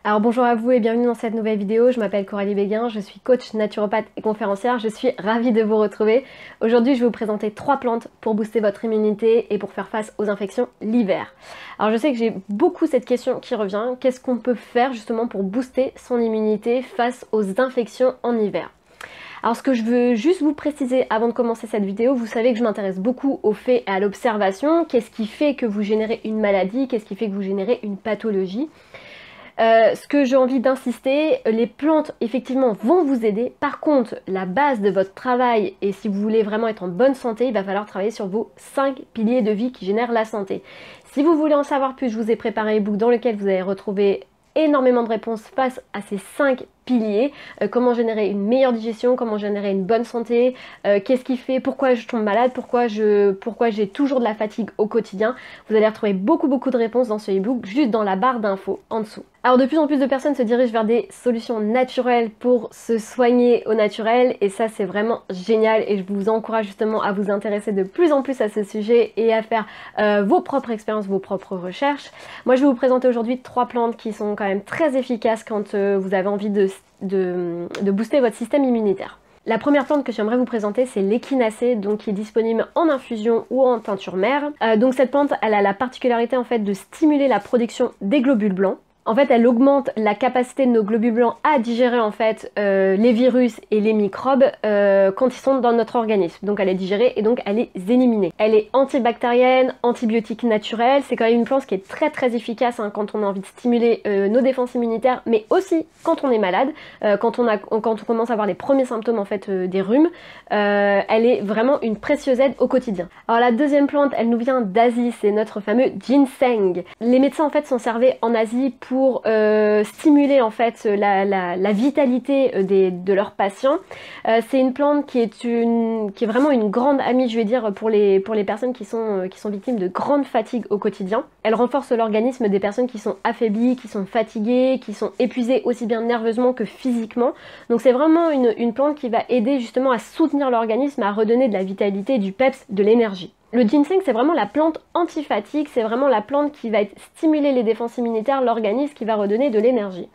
Alors bonjour à vous et bienvenue dans cette nouvelle vidéo. Je m'appelle Coralie Béguin, je suis coach naturopathe et conférencière. Je suis ravie de vous retrouver. Aujourd'hui, je vais vous présenter 3 plantes pour booster votre immunité et pour faire face aux infections l'hiver. Alors je sais que j'ai beaucoup cette question qui revient. Qu'est-ce qu'on peut faire justement pour booster son immunité face aux infections en hiver ? Alors ce que je veux juste vous préciser avant de commencer cette vidéo, vous savez que je m'intéresse beaucoup aux faits et à l'observation. Qu'est-ce qui fait que vous générez une maladie? Qu'est-ce qui fait que vous générez une pathologie? Ce que j'ai envie d'insister, les plantes effectivement vont vous aider. Par contre, la base de votre travail, et si vous voulez vraiment être en bonne santé, il va falloir travailler sur vos 5 piliers de vie qui génèrent la santé. Si vous voulez en savoir plus, je vous ai préparé un e-book dans lequel vous allez retrouver énormément de réponses face à ces 5 piliers, comment générer une meilleure digestion, comment générer une bonne santé, qu'est-ce qui fait, pourquoi je tombe malade, pourquoi j'ai toujours de la fatigue au quotidien. Vous allez retrouver beaucoup de réponses dans ce e-book, juste dans la barre d'infos en dessous. Alors de plus en plus de personnes se dirigent vers des solutions naturelles pour se soigner au naturel et ça c'est vraiment génial et je vous encourage justement à vous intéresser de plus en plus à ce sujet et à faire vos propres expériences, vos propres recherches. Moi je vais vous présenter aujourd'hui 3 plantes qui sont quand même très efficaces quand vous avez envie de booster votre système immunitaire. La première plante que j'aimerais vous présenter, c'est l'échinacée, donc qui est disponible en infusion ou en teinture mère. Donc cette plante, elle a la particularité en fait de stimuler la production des globules blancs. En fait, elle augmente la capacité de nos globules blancs à digérer en fait les virus et les microbes quand ils sont dans notre organisme. Donc elle est digérée et donc elle est éliminée. Elle est antibactérienne, antibiotique naturelle. C'est quand même une plante qui est très efficace hein, quand on a envie de stimuler nos défenses immunitaires, mais aussi quand on est malade, quand on commence à avoir les premiers symptômes en fait des rhumes. Elle est vraiment une précieuse aide au quotidien. Alors la deuxième plante, elle nous vient d'Asie, c'est notre fameux ginseng. Les médecins en fait s'en servaient en Asie pour stimuler en fait la vitalité de leurs patients. C'est une plante qui est vraiment une grande amie, je vais dire, pour les personnes qui sont victimes de grande fatigue au quotidien. Elle renforce l'organisme des personnes qui sont affaiblies, qui sont fatiguées, qui sont épuisées aussi bien nerveusement que physiquement. Donc c'est vraiment une plante qui va aider justement à soutenir l'organisme, à redonner de la vitalité, du peps, de l'énergie. Le ginseng, c'est vraiment la plante antifatigue, c'est vraiment la plante qui va stimuler les défenses immunitaires, l'organisme qui va redonner de l'énergie.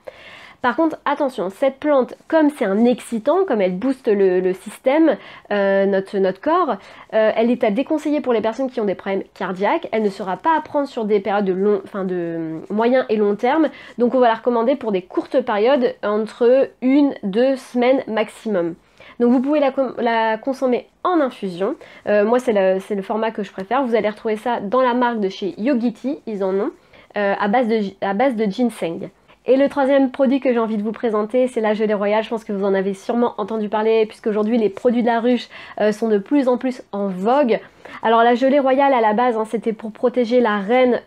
Par contre, attention, cette plante, comme c'est un excitant, comme elle booste le système, notre corps, elle est à déconseiller pour les personnes qui ont des problèmes cardiaques. Elle ne sera pas à prendre sur des périodes de moyen et long terme. Donc on va la recommander pour des courtes périodes, entre 1-2 semaines maximum. Donc vous pouvez la consommer en infusion. Moi c'est le format que je préfère. Vous allez retrouver ça dans la marque de chez Yogiti, ils en ont, à base de ginseng. Et le troisième produit que j'ai envie de vous présenter, c'est la gelée royale. Je pense que vous en avez sûrement entendu parler, puisqu'aujourd'hui les produits de la ruche sont de plus en plus en vogue. Alors la gelée royale à la base, hein, c'était pour protéger la reine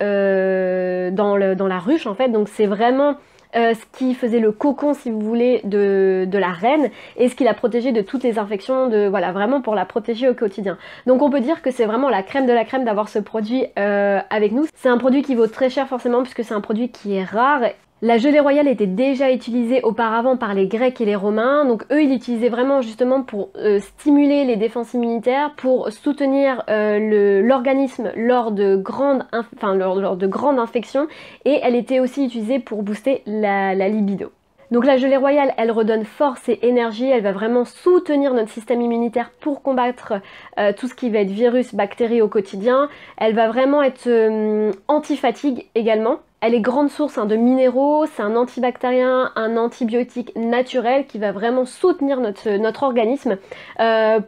dans la ruche en fait, donc c'est vraiment ce qui faisait le cocon, si vous voulez, de la reine et ce qui l'a protégée de toutes les infections, voilà, vraiment pour la protéger au quotidien. Donc on peut dire que c'est vraiment la crème de la crème d'avoir ce produit avec nous. C'est un produit qui vaut très cher forcément puisque c'est un produit qui est rare. La gelée royale était déjà utilisée auparavant par les Grecs et les Romains, donc eux ils l'utilisaient vraiment justement pour stimuler les défenses immunitaires, pour soutenir l'organisme lors de grandes infections, et elle était aussi utilisée pour booster la libido. Donc la gelée royale, elle redonne force et énergie, elle va vraiment soutenir notre système immunitaire pour combattre tout ce qui va être virus, bactéries au quotidien. Elle va vraiment être anti-fatigue également. Elle est grande source de minéraux, c'est un antibactérien, un antibiotique naturel qui va vraiment soutenir notre organisme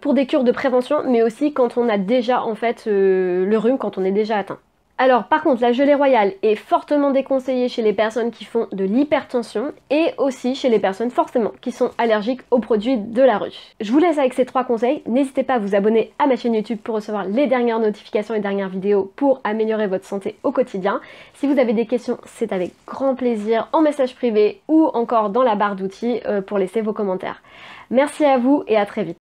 pour des cures de prévention, mais aussi quand on a déjà en fait le rhume, quand on est déjà atteint. Alors par contre, la gelée royale est fortement déconseillée chez les personnes qui font de l'hypertension et aussi chez les personnes forcément qui sont allergiques aux produits de la ruche. Je vous laisse avec ces 3 conseils. N'hésitez pas à vous abonner à ma chaîne YouTube pour recevoir les dernières notifications et dernières vidéos pour améliorer votre santé au quotidien. Si vous avez des questions, c'est avec grand plaisir en message privé ou encore dans la barre d'outils pour laisser vos commentaires. Merci à vous et à très vite.